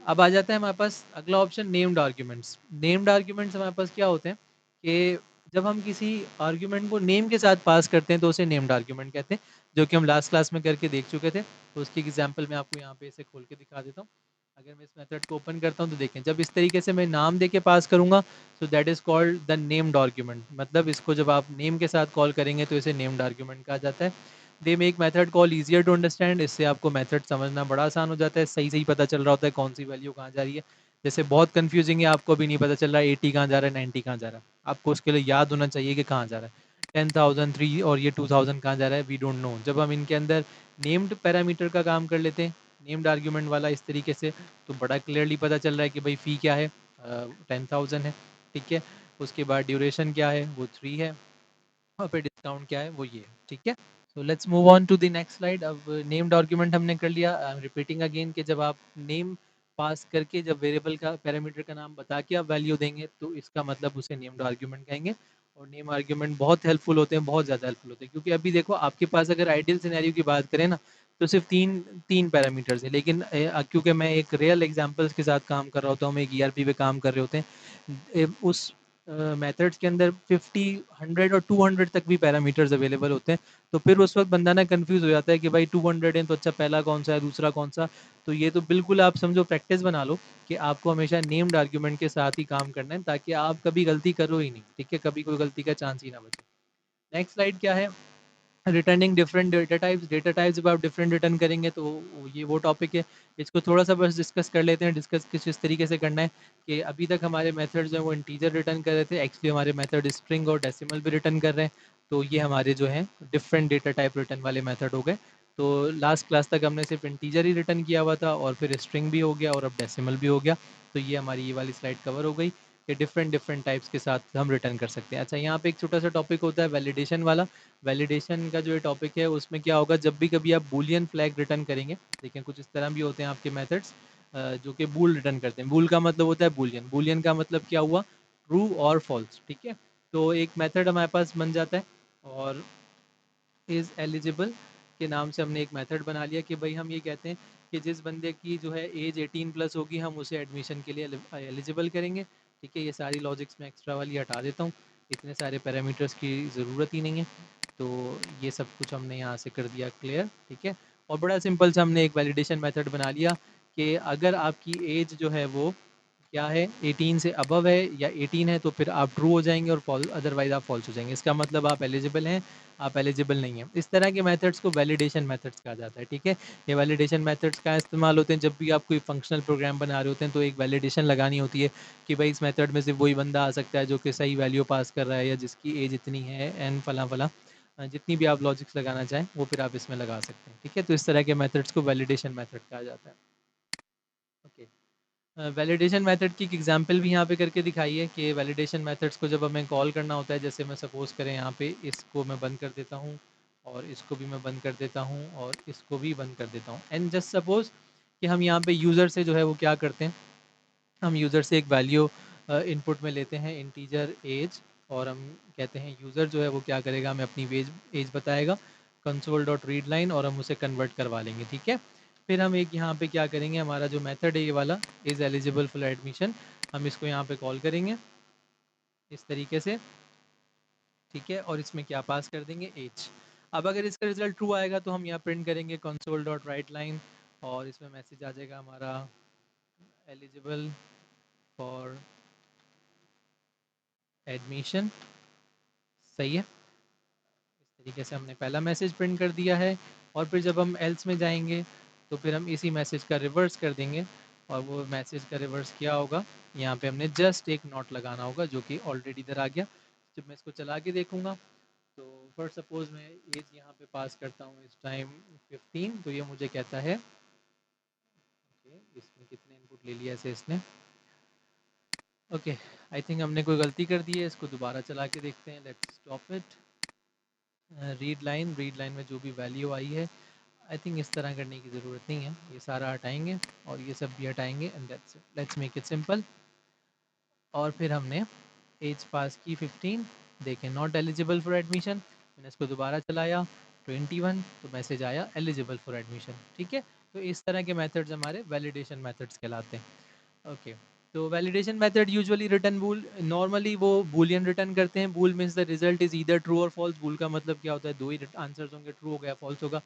अब आ जाता है हमारे पास अगला option, named arguments. Named arguments हमारे पास क्या होते हैं कि जब हम किसी आर्ग्यूमेंट को नेम के साथ पास करते हैं तो उसे नेम्ड आर्ग्यूमेंट कहते हैं, जो कि हम लास्ट क्लास में करके देख चुके थे। तो उसकी एग्जांपल मैं आपको यहाँ पे इसे खोल के दिखा देता हूँ। अगर मैं इस मेथड को ओपन करता हूँ तो देखें, जब इस तरीके से मैं नाम दे के पास करूँगा तो that is called the named argument. मतलब इसको जब आप नेम के साथ कॉल करेंगे तो इसे नेम्ड आर्ग्यूमेंट कहा जाता है। They make method call easier to understand. इससे आपको मेथड समझना बड़ा आसान हो जाता है, सही सही पता चल रहा होता है कौन सी वैल्यू कहाँ जा रही है। जैसे बहुत कंफ्यूजिंग है, आपको भी नहीं पता चल रहा है 80 कहाँ जा रहा है 90 कहाँ जा रहा है, आपको उसके लिए याद होना चाहिए कि कहाँ जा रहा है। 10,003 और ये 2,000 कहाँ जा रहा है, वी डोंट नो। जब हम इनके अंदर नेम्ड पैरामीटर का काम कर लेते हैं, नेम्ड आर्ग्यूमेंट वाला इस तरीके से, तो बड़ा क्लियरली पता चल रहा है कि भाई फ़ी क्या है, 10,000 है, ठीक है। उसके बाद ड्यूरेशन क्या है, वो 3 है, और फिर डिस्काउंट क्या है, वो ये है, ठीक है। So let's move on to the next slide. अब नेम्ड आर्गुमेंट हमने कर लिया। आई एम रिपीटिंग अगेन कि जब आप नेम पास करके जब वेरिएबल का पैरामीटर का नाम बता के आप वैल्यू देंगे तो इसका मतलब उसे नेम्ड आर्गुमेंट कहेंगे। और नेम आर्गुमेंट बहुत हेल्पफुल होते हैं, बहुत ज़्यादा हेल्पफुल होते हैं, क्योंकि अभी देखो आपके पास अगर आइडियल सिनेरियो की बात करें ना, तो सिर्फ तीन तीन पैरामीटर्स है, लेकिन क्योंकि मैं एक रियल एग्जांपल्स के साथ काम कर रहा होता हूँ, हम एक ईआरपी पे काम कर रहे होते हैं, उस मेथड्स के अंदर 50, 100 और 200 तक भी पैरामीटर्स अवेलेबल होते हैं। तो फिर उस वक्त बंदा ना कंफ्यूज हो जाता है कि भाई 200 है तो अच्छा पहला कौन सा है, दूसरा कौन सा। तो ये तो बिल्कुल आप समझो प्रैक्टिस बना लो कि आपको हमेशा नेम्ड आर्ग्यूमेंट के साथ ही काम करना है, ताकि आप कभी गलती करो ही नहीं, ठीक है, कभी कोई गलती का चांस ही ना बचे। नेक्स्ट स्लाइड क्या है, रिटर्निंग डिफरेंट डेटा टाइप्स जब आप डिफरेंट रिटर्न करेंगे तो ये वो टॉपिक है। इसको थोड़ा सा बस डिस्कस कर लेते हैं। डिस्कस किस तरीके से करना है कि अभी तक हमारे मेथड्स जो हैं वो इंटीजर रिटर्न कर रहे थे, एक्चुअली हमारे मेथड स्ट्रिंग और डेसिमल भी रिटर्न कर रहे हैं। तो ये हमारे जो हैं डिफरेंट डेटा टाइप रिटर्न वाले मेथड हो गए। तो लास्ट क्लास तक हमने सिर्फ इंटीजर ही रिटर्न किया हुआ था, और फिर स्ट्रिंग भी हो गया और अब डेसिमल भी हो गया। तो ये हमारी ये वाली स्लाइड कवर हो गई कि डिफरेंट डिफरेंट टाइप्स के साथ हम रिटर्न कर सकते हैं। अच्छा, यहाँ पे एक छोटा सा टॉपिक होता है वैलिडेशन वाला। वैलिडेशन का जो ये टॉपिक है उसमें क्या होगा, जब भी कभी आप बूलियन फ्लैग रिटर्न करेंगे, देखिए कुछ इस तरह भी होते हैं आपके मेथड्स जो कि बूल रिटर्न करते हैं। बूल का मतलब होता है बूलियन, बूलियन का मतलब क्या हुआ, ट्रू और फॉल्स, ठीक है। तो एक मेथड हमारे पास बन जाता है, और इज़ एलिजिबल के नाम से हमने एक मेथड बना लिया कि भाई हम ये कहते हैं कि जिस बंदे की जो है एज 18 प्लस होगी हम उसे एडमिशन के लिए एलिजिबल करेंगे, ठीक है। ये सारी लॉजिक्स में एक्स्ट्रा वाली हटा देता हूँ, इतने सारे पैरामीटर्स की ज़रूरत ही नहीं है। तो ये सब कुछ हमने यहाँ से कर दिया क्लियर, ठीक है। और बड़ा सिंपल से हमने एक वैलिडेशन मेथड बना लिया कि अगर आपकी एज जो है वो क्या है, 18 से अबव है या 18 है तो फिर आप ट्रू हो जाएंगे, और फॉल अदरवाइज आप फॉल्स हो जाएंगे। इसका मतलब आप एलिजिबल हैं, आप एलिजिबल नहीं हैं। इस तरह के मेथड्स को वैलिडेशन मेथड्स कहा जाता है, ठीक है। ये वैलिडेशन मेथड्स का इस्तेमाल होते हैं जब भी आप कोई फंक्शनल प्रोग्राम बना रहे होते हैं, तो एक वैलिडेशन लगानी होती है कि भाई इस मेथड में सिर्फ वही बंदा आ सकता है जो कि सही वैल्यू पास कर रहा है, या जिसकी एज इतनी है एंड फला फला, जितनी भी आप लॉजिक्स लगाना चाहें वो फिर आप इसमें लगा सकते हैं, ठीक है। तो इस तरह के मेथड्स को वैलिडेशन मेथड कहा जाता है। ओके, वैलिडेशन मेथड की एक एग्जांपल भी यहाँ पे करके दिखाई है कि वैलिडेशन मेथड्स को जब हमें कॉल करना होता है, जैसे मैं सपोज़ करें यहाँ पे इसको मैं बंद कर देता हूँ, और इसको भी मैं बंद कर देता हूँ, और इसको भी बंद कर देता हूँ, एंड जस्ट सपोज़ कि हम यहाँ पे यूज़र से जो है वो क्या करते हैं, हम यूज़र से एक वैल्यू इनपुट में लेते हैं, इंटीजर एज, और हम कहते हैं यूज़र जो है वो क्या करेगा, हमें अपनी एज बताएगा कंसोल डॉट रीड लाइन, और हम उसे कन्वर्ट करवा लेंगे, ठीक है। फिर हम एक यहाँ पे क्या करेंगे, हमारा जो मेथड है ये वाला इज़ एलिजिबल फॉर एडमिशन, हम इसको यहाँ पे कॉल करेंगे इस तरीके से, ठीक है। और इसमें क्या पास कर देंगे, एज। अब अगर इसका रिजल्ट ट्रू आएगा तो हम यहाँ प्रिंट करेंगे कंसोल डॉट राइट लाइन, और इसमें मैसेज आ जाएगा हमारा एलिजिबल फॉर एडमिशन, सही है। इस तरीके से हमने पहला मैसेज प्रिंट कर दिया है। और फिर जब हम एल्स में जाएंगे तो फिर हम इसी मैसेज का रिवर्स कर देंगे, और वो मैसेज का रिवर्स क्या होगा, यहाँ पे हमने जस्ट एक नोट लगाना होगा जो कि ऑलरेडी इधर आ गया। जब मैं इसको चला के देखूंगा तो फॉर सपोज मैं एज यहाँ पे पास करता हूँ इस टाइम 15, तो ये मुझे कहता है ओके, इसमें कितने इनपुट ले लिया ऐसे इसने, ओके। आई थिंक हमने कोई गलती कर दी है, इसको दोबारा चला के देखते हैं, let's stop it. Read line में जो भी वैल्यू आई है, आई थिंक इस तरह करने की ज़रूरत नहीं है, ये सारा हटाएंगे और ये सब भी हटाएंगे, and that's it, let's make it simple. और फिर हमने एज पास की 15, देखें नॉट एलिजिबल फॉर एडमिशन, मैंने इसको दोबारा चलाया 21, तो मैसेज आया एलिजिबल फॉर एडमिशन, ठीक है। तो इस तरह के मेथड्स हमारे वैलिडेशन मेथड्स कहलाते हैं। ओके, तो validation method usually return bool, normally वो बूलियन रिटर्न करते हैं। Bool means the result is either true or false. Bool का मतलब क्या होता है, दो ही आंसर्स होंगे, ट्रू हो गया फॉल्स होगा।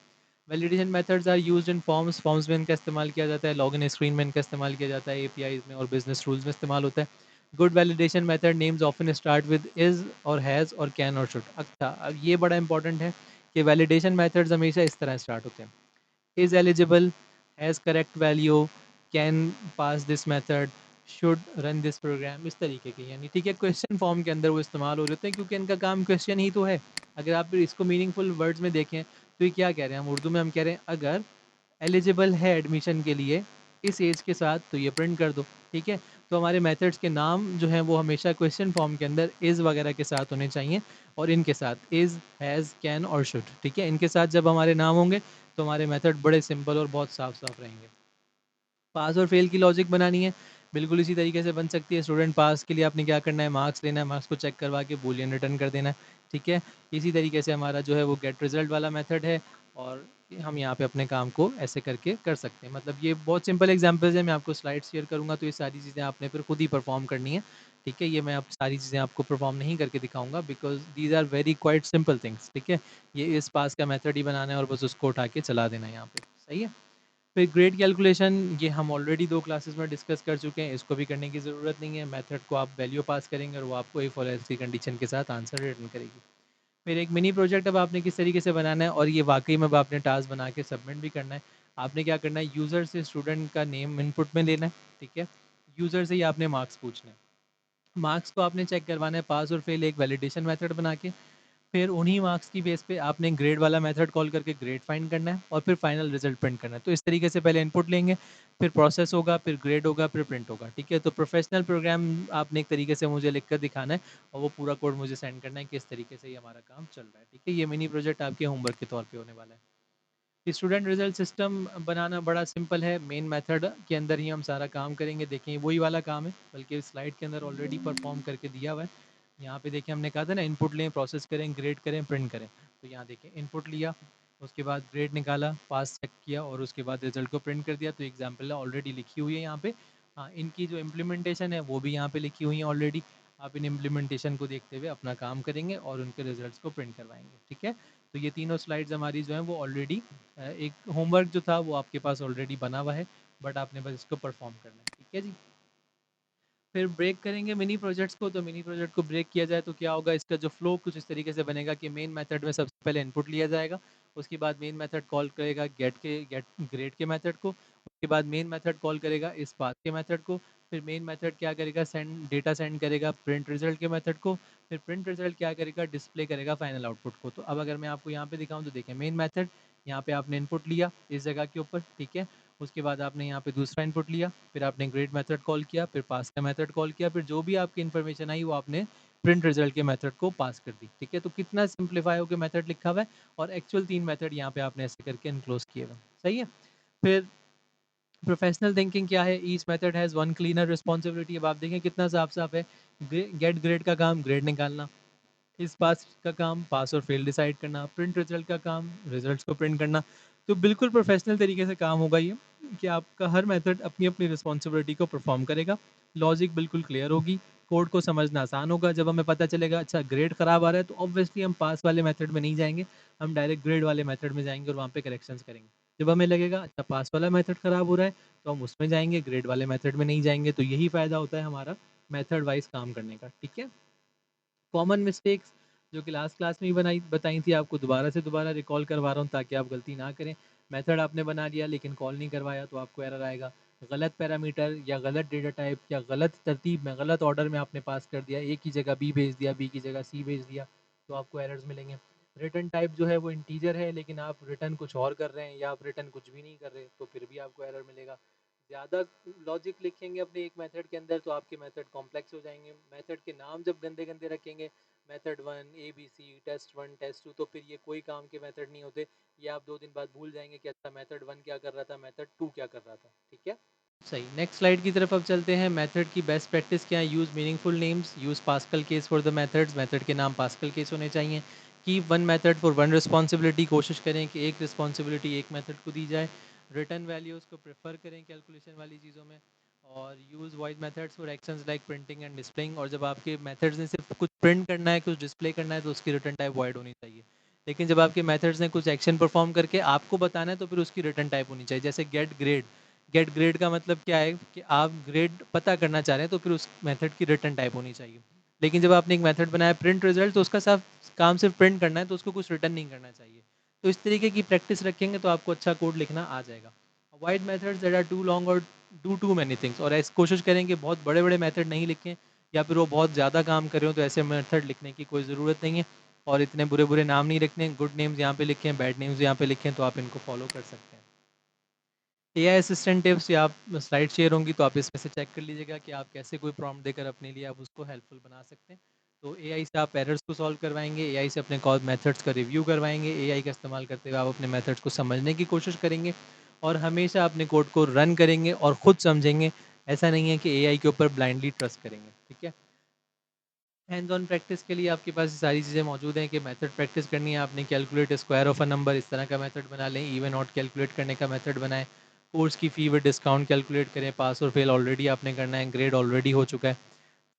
Validation methods are used in forms में इनका इस्तेमाल किया जाता है, लॉगिन स्क्रीन में इनका इस्तेमाल किया जाता है, एपीआईज में और बिजनेस रूल्स में इस्तेमाल होता है। Good validation method names often start with is और हैज़ और कैन और शुड। अच्छा, अब ये बड़ा इंपॉर्टेंट है कि वैलिडेशन मेथड्स हमेशा इस तरह स्टार्ट होते हैं, is eligible, has correct value, can pass this method, should run this program, इस तरीके के, यानी ठीक है क्वेश्चन फॉर्म के अंदर वो इस्तेमाल हो रहे हैं, क्योंकि इनका काम क्वेश्चन ही तो है। अगर आप इसको मीनिंगफुल वर्ड्स में देखें तो ये क्या कह रहे हैं, हम उर्दू में हम कह रहे हैं अगर एलिजिबल है एडमिशन के लिए इस एज के साथ, तो ये प्रिंट कर दो। ठीक है, तो हमारे मेथड्स के नाम जो हैं वो हमेशा क्वेश्चन फॉर्म के अंदर इज़ वगैरह के साथ होने चाहिए, और इनके साथ इज़, हैज़, कैन और शुड। ठीक है, इनके साथ जब हमारे नाम होंगे तो हमारे मेथड बड़े सिंपल और बहुत साफ साफ रहेंगे। पास और फेल की लॉजिक बनानी है, बिल्कुल इसी तरीके से बन सकती है। स्टूडेंट पास के लिए आपने क्या करना है, मार्क्स लेना है, मार्क्स को चेक करवा के बूलियन रिटर्न कर देना है। ठीक है, इसी तरीके से हमारा जो है वो गेट रिजल्ट वाला मेथड है, और हम यहाँ पे अपने काम को ऐसे करके कर सकते हैं। मतलब ये बहुत सिंपल एग्जांपल्स है, मैं आपको स्लाइड शेयर करूँगा तो ये सारी चीज़ें आपने फिर खुद ही परफॉर्म करनी है। ठीक है, ये मैं आप सारी चीज़ें आपको परफॉर्म नहीं करके दिखाऊंगा, because these are very quite simple things. ठीक है, ये इस पास का मेथड ही बनाना है और बस उसको उठा के चला देना है यहाँ पे। सही है। फिर ग्रेड कैलकुलेशन, ये हम ऑलरेडी 2 क्लासेस में डिस्कस कर चुके हैं, इसको भी करने की ज़रूरत नहीं है। मेथड को आप वैल्यू पास करेंगे और वो आपको इफ और एल्स की कंडीशन के साथ आंसर रिटर्न करेगी। फिर एक मिनी प्रोजेक्ट अब आपने किस तरीके से बनाना है, और ये वाकई में अब आपने टास्क बना के सबमिट भी करना है। आपने क्या करना है, यूज़र से स्टूडेंट का नेम इनपुट में लेना है। ठीक है, यूज़र से ही आपने मार्क्स पूछने हैं। मार्क्स को आपने चेक करवाना है पास और फेल एक वैलिडेशन मेथड बना के। फिर उन्हीं मार्क्स की बेस पे आपने ग्रेड वाला मेथड कॉल करके ग्रेड फाइंड करना है, और फिर फाइनल रिजल्ट प्रिंट करना है। तो इस तरीके से पहले इनपुट लेंगे, फिर प्रोसेस होगा, फिर ग्रेड होगा, फिर प्रिंट होगा। ठीक है, तो प्रोफेशनल प्रोग्राम आपने एक तरीके से मुझे लिख कर दिखाना है, और वो पूरा कोड मुझे सेंड करना है कि इस तरीके से ही हमारा काम चल रहा है। ठीक है, ये मिनी प्रोजेक्ट आपके होमवर्क के तौर पर होने वाला है। स्टूडेंट रिजल्ट सिस्टम बनाना बड़ा सिंपल है, मेन मेथड के अंदर ही हम सारा काम करेंगे। देखें, वही वाला काम है, बल्कि स्लाइड के अंदर ऑलरेडी परफॉर्म करके दिया हुआ है। यहाँ पे देखिए, हमने कहा था ना, इनपुट लें, प्रोसेस करें, ग्रेड करें, प्रिंट करें। तो यहाँ देखिए, इनपुट लिया, उसके बाद ग्रेड निकाला, पास चेक किया, और उसके बाद रिजल्ट को प्रिंट कर दिया। तो एग्जाम्पल ऑलरेडी लिखी हुई है यहाँ पे। हाँ, इनकी जो इम्प्लीमेंटेशन है वो भी यहाँ पे लिखी हुई है ऑलरेडी। आप इन इम्प्लीमेंटेशन को देखते हुए अपना काम करेंगे और उनके रिजल्ट्स को प्रिंट करवाएंगे। ठीक है, तो ये तीनों स्लाइड्स हमारी जो हैं वो ऑलरेडी, एक होमवर्क जो था वो आपके पास ऑलरेडी बना हुआ है, बट आपने बस इसको परफॉर्म करना है। ठीक है जी। फिर ब्रेक करेंगे मिनी प्रोजेक्ट्स को। तो मिनी प्रोजेक्ट को ब्रेक किया जाए तो क्या होगा, इसका जो फ्लो कुछ इस तरीके से बनेगा कि मेन मेथड में सबसे पहले इनपुट लिया जाएगा, उसके बाद मेन मेथड कॉल करेगा गेट ग्रेड के मेथड को, उसके बाद मेन मेथड कॉल करेगा इस पाथ के मेथड को, फिर मेन मेथड क्या करेगा, सेंड डेटा सेंड करेगा प्रिंट रिजल्ट के मेथड को, फिर प्रिंट रिजल्ट क्या करेगा, डिस्प्ले करेगा फाइनल आउटपुट को। तो अब अगर मैं आपको यहाँ पे दिखाऊँ तो देखिए, मेन मेथड यहाँ पे आपने इनपुट लिया इस जगह के ऊपर। ठीक है, उसके बाद आपने यहाँ पे दूसरा इनपुट लिया, फिर आपने ग्रेड मेथड कॉल किया, फिर पास का मेथड कॉल किया, फिर जो भी आपकी इन्फॉर्मेशन आई वो आपने प्रिंट रिजल्ट के मेथड को पास कर दी। ठीक है, तो कितना सिंप्लीफाई होकर मेथड लिखा हुआ है, और एक्चुअल 3 मेथड यहाँ पे आपने ऐसे करके इनक्लोज किए हुए। सही है। फिर प्रोफेशनल थिंकिंग क्या है, each method has one cleaner responsibility. अब आप देखें कितना साफ साफ है। गेट ग्रेड का काम ग्रेड निकालना, इस पास का काम पास और फेल डिसाइड करना, प्रिंट रिजल्ट का काम रिजल्ट्स को प्रिंट करना। तो बिल्कुल प्रोफेशनल तरीके से काम होगा ये, कि आपका हर मेथड अपनी अपनी रिस्पॉन्सिबिलिटी को परफॉर्म करेगा। लॉजिक बिल्कुल क्लियर होगी, कोड को समझना आसान होगा। जब हमें पता चलेगा अच्छा ग्रेड ख़राब आ रहा है, तो ऑब्वियसली हम पास वाले मेथड में नहीं जाएंगे, हम डायरेक्ट ग्रेड वाले मेथड में जाएंगे और वहाँ पे करेक्शंस करेंगे। जब हमें लगेगा अच्छा पास वाला मेथड ख़राब हो रहा है, तो हम उसमें जाएंगे, ग्रेड वाले मेथड में नहीं जाएंगे। तो यही फ़ायदा होता है हमारा मेथड वाइज काम करने का। ठीक है, कॉमन मिस्टेक्स जो कि लास्ट क्लास में ही बनाई बताई थी, आपको दोबारा से दोबारा रिकॉल करवा रहा हूँ ताकि आप गलती ना करें। मेथड आपने बना लिया लेकिन कॉल नहीं करवाया, तो आपको एरर आएगा। गलत पैरामीटर या गलत डेटा टाइप या गलत तरतीब में, गलत ऑर्डर में आपने पास कर दिया, ए की जगह बी भेज दिया, बी की जगह सी भेज दिया, तो आपको एरर्स मिलेंगे। रिटर्न टाइप जो है वो इंटीजर है, लेकिन आप रिटर्न कुछ और कर रहे हैं, या आप रिटर्न कुछ भी नहीं कर रहे, तो फिर भी आपको एरर मिलेगा। ज़्यादा लॉजिक लिखेंगे अपने एक मेथड के अंदर तो आपके मेथड कॉम्प्लेक्स हो जाएंगे। मेथड के नाम जब गंदे गंदे रखेंगे, मेथड 1 ABC, टेस्ट 1 टेस्ट 2, तो फिर ये कोई काम के मेथड नहीं होते। ये आप 2 दिन बाद भूल जाएंगे कि अच्छा मेथड 1 क्या कर रहा था, मेथड 2 क्या कर रहा था। ठीक है, सही। नेक्स्ट स्लाइड की तरफ अब चलते हैं। मेथड की बेस्ट प्रैक्टिस क्या है, use meaningful names, use pascal case for the methods. Method के नाम पास्कल केस होने चाहिए। Keep one method for one responsibility, कोशिश करें कि एक रिस्पॉन्सिबिलिटी एक मेथड को दी जाए। रिटर्न वैल्यूज़ को प्रेफर करें कैलकुलेशन वाली चीज़ों में। और use void methods for actions like printing and displaying. और जब आपके मेथड्स ने सिर्फ कुछ प्रिंट करना है, कुछ डिस्प्ले करना है, तो उसकी रिटर्न टाइप वॉइड होनी चाहिए। लेकिन जब आपके मेथड्स ने कुछ एक्शन परफॉर्म करके आपको बताना है, तो फिर उसकी रिटर्न टाइप होनी चाहिए। जैसे गेट ग्रेड, गेट ग्रेड का मतलब क्या है कि आप ग्रेड पता करना चाह रहे हैं, तो फिर उस मेथड की रिटर्न टाइप होनी चाहिए। लेकिन जब आपने एक मेथड बनाया प्रिंट रिजल्ट, तो उसका साफ काम सिर्फ प्रिंट करना है, तो उसको कुछ रिटर्न नहीं करना चाहिए। तो इस तरीके की प्रैक्टिस रखेंगे तो आपको अच्छा कोड लिखना आ जाएगा। Avoid methods that are too long और डू टू मैनी थिंग्स। और ऐसी कोशिश करें कि बहुत बड़े बड़े मेथड नहीं लिखें, या फिर वो बहुत ज़्यादा काम कर रहे हो, तो ऐसे मेथड लिखने की कोई ज़रूरत नहीं है। और इतने बुरे बुरे नाम नहीं रखने, गुड नेम्स यहाँ पे लिखें, बैड नेम्स यहाँ पे लिखें, तो आप इनको फॉलो कर सकते हैं। एआई असिस्टेंट टिप्स या आप स्लाइड शेयर होंगी तो आप इसमें से चेक कर लीजिएगा कि आप कैसे कोई प्रॉम्प्ट देकर अपने लिए आप उसको हेल्पफुल बना सकते हैं। तो एआई से आप एरर्स को सॉल्व करवाएंगे, एआई से अपने कॉल मेथड्स का रिव्यू करवाएंगे, एआई का इस्तेमाल करते हुए आप अपने मेथड्स को समझने की कोशिश करेंगे और हमेशा अपने कोड को रन करेंगे और ख़ुद समझेंगे। ऐसा नहीं है कि एआई के ऊपर ब्लाइंडली ट्रस्ट करेंगे, ठीक है। हैंड्स ऑन प्रैक्टिस के लिए आपके पास ये सारी चीज़ें मौजूद हैं कि मेथड प्रैक्टिस करनी है आपने, calculate square of a number इस तरह का मेथड बना लें, इवन ऑट कैलकुलेट करने का मेथड बनाएं, कोर्स की फ़ी विद डिस्काउंट कैलकुलेट करें, पास और फेल ऑलरेडी आपने करना है, ग्रेड ऑलरेडी हो चुका है।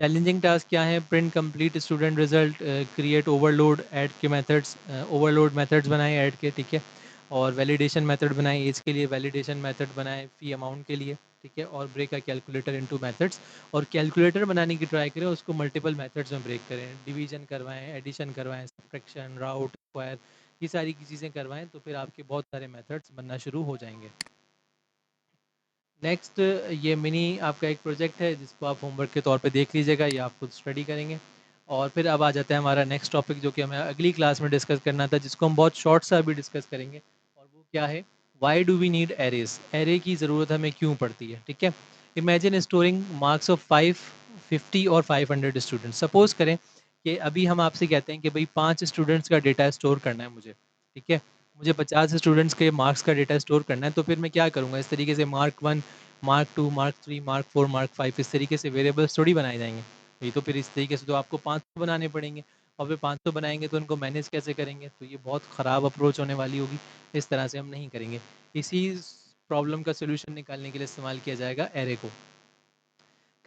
चैलेंजिंग टास्क क्या है? Print complete student result, create overload add के मेथड्स, ओवरलोड मेथड्स बनाएं ऐड के, ठीक है। और वैलिडेशन मेथड बनाएं, एज के लिए वैलिडेशन मेथड बनाएं, फ़ी अमाउंट के लिए, ठीक है। और break a calculator into methods, और कैलकुलेटर बनाने की ट्राई करें, उसको मल्टीपल मेथड्स में ब्रेक करें, डिवीजन करवाएं, एडिशन करवाएं, सब्ट्रैक्शन, राउट, स्क्वायर, ये सारी की चीज़ें करवाएं तो फिर आपके बहुत सारे मेथड्स बनना शुरू हो जाएंगे। नेक्स्ट, ये मिनी आपका एक प्रोजेक्ट है जिसको आप होमवर्क के तौर पे देख लीजिएगा, ये आप खुद स्टडी करेंगे। और फिर अब आ जाता है हमारा नेक्स्ट टॉपिक जो कि हमें अगली क्लास में डिस्कस करना था, जिसको हम बहुत शॉर्ट सा अभी डिस्कस करेंगे, और वो क्या है? Why do we need arrays? Array की ज़रूरत हमें क्यों पड़ती है, ठीक है। इमेजिन स्टोरिंग मार्क्स ऑफ 550 और 500 स्टूडेंट्स। सपोज करें कि अभी हम आपसे कहते हैं कि भाई 5 स्टूडेंट्स का डेटा स्टोर करना है मुझे, ठीक है। मुझे 50 स्टूडेंट्स के मार्क्स का डेटा स्टोर करना है, तो फिर मैं क्या करूँगा? इस तरीके से mark 1, mark 2, mark 3, mark 4, mark 5 इस तरीके से वेरिएबल्स थोड़ी बनाए जाएंगे। ये तो फिर इस तरीके से तो आपको 500 बनाने पड़ेंगे, और फिर 500 बनाएंगे तो उनको मैनेज कैसे करेंगे? तो ये बहुत ख़राब अप्रोच होने वाली होगी, इस तरह से हम नहीं करेंगे। इसी प्रॉब्लम का सोल्यूशन निकालने के लिए इस्तेमाल किया जाएगा एरे को।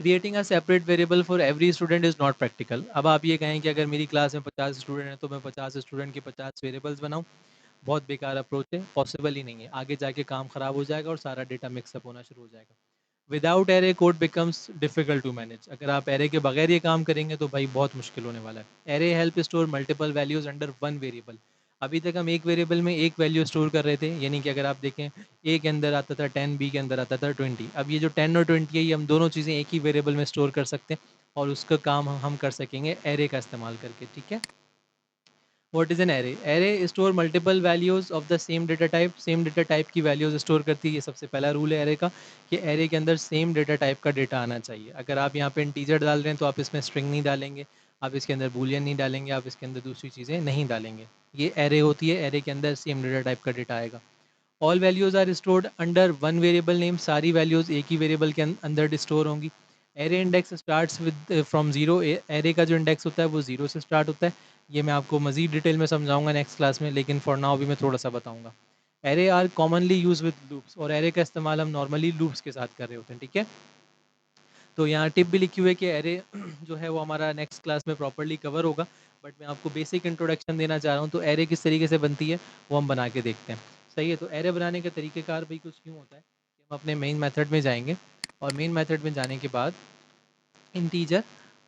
Creating a separate variable for every student is not practical. अब आप ये कहें कि अगर मेरी क्लास में 50 स्टूडेंट हैं तो मैं 50 स्टूडेंट के 50 वेरिएबल्स बनाऊँ, बहुत बेकार अप्रोच है, पॉसिबल ही नहीं है। आगे जाके काम खराब हो जाएगा और सारा डेटा मिक्सअप होना शुरू हो जाएगा। Without array code becomes difficult to manage. अगर आप एरे के बगैर ये काम करेंगे तो भाई बहुत मुश्किल होने वाला है। Array help store multiple values under one variable. अभी तक हम एक वेरिएबल में एक वैल्यू स्टोर कर रहे थे, यानी कि अगर आप देखें, ए के अंदर आता था 10, बी के अंदर आता था 20। अब ये जो 10 और 20 है, ये हम दोनों चीज़ें एक ही वेरिएबल में स्टोर कर सकते हैं, और उसका काम हम कर सकेंगे एरे का इस्तेमाल करके, ठीक है। What is an array? Array store multiple values of the same data type. Same data type की वैल्यूज़ स्टोर करती है। ये सबसे पहला रूल है एरे का, कि एरे के अंदर सेम डेटा टाइप का डेटा आना चाहिए। अगर आप यहाँ पे इंटीजर डाल रहे हैं तो आप इसमें स्ट्रिंग नहीं डालेंगे, आप इसके अंदर बूलियन नहीं डालेंगे, आप इसके अंदर दूसरी चीज़ें नहीं डालेंगे। ये एरे होती है, एरे के अंदर सेम डेटा टाइप का डेटा आएगा। All values are stored under one variable name. सारी वैल्यूज़ एक ही वेरिएबल के अंदर स्टोर होंगी। Array index starts with from zero. Array का जो इंडेक्स होता है वो ज़ीरो से स्टार्ट होता है। ये मैं आपको मज़ीद डिटेल में समझाऊंगा नेक्स्ट क्लास में, लेकिन फॉर नाउ भी मैं थोड़ा सा बताऊंगा। Array are commonly use with loops, और एरे का इस्तेमाल हम नॉर्मली लूप्स के साथ कर रहे होते हैं, ठीक है। तो यहाँ टिप भी लिखी हुई है कि एरे जो है वो हमारा नेक्स्ट क्लास में प्रॉपरली कवर होगा, बट मैं आपको बेसिक इंट्रोडक्शन देना चाह रहा हूँ। तो एरे किस तरीके से बनती है वो हम बना के देखते हैं। सही है, तो एरे बनाने का तरीक़ेकार भाई कुछ यूँ होता है कि हम अपने मेन मेथड में जाएंगे, और मेन मेथड में जाने के बाद इंटीजर,